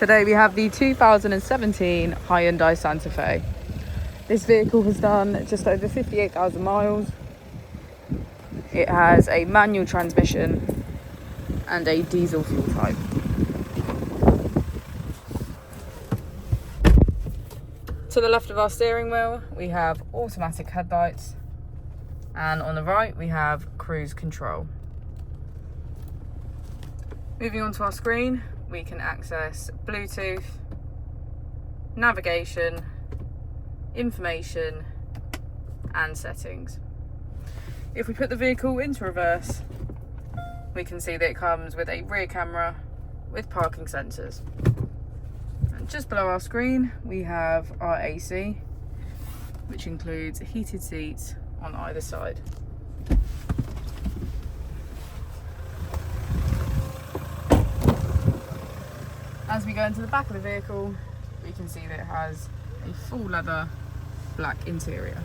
Today we have the 2017 Hyundai Santa Fe. This vehicle has done just over 58,000 miles. It has a manual transmission and a diesel fuel type. To the left of our steering wheel, we have automatic headlights, and on the right, we have cruise control. Moving on to our screen, we can access Bluetooth, navigation, information, and settings. If we put the vehicle into reverse, we can see that it comes with a rear camera with parking sensors. And just below our screen, we have our AC, which includes heated seats on either side. As we go into the back of the vehicle, we can see that it has a full leather black interior.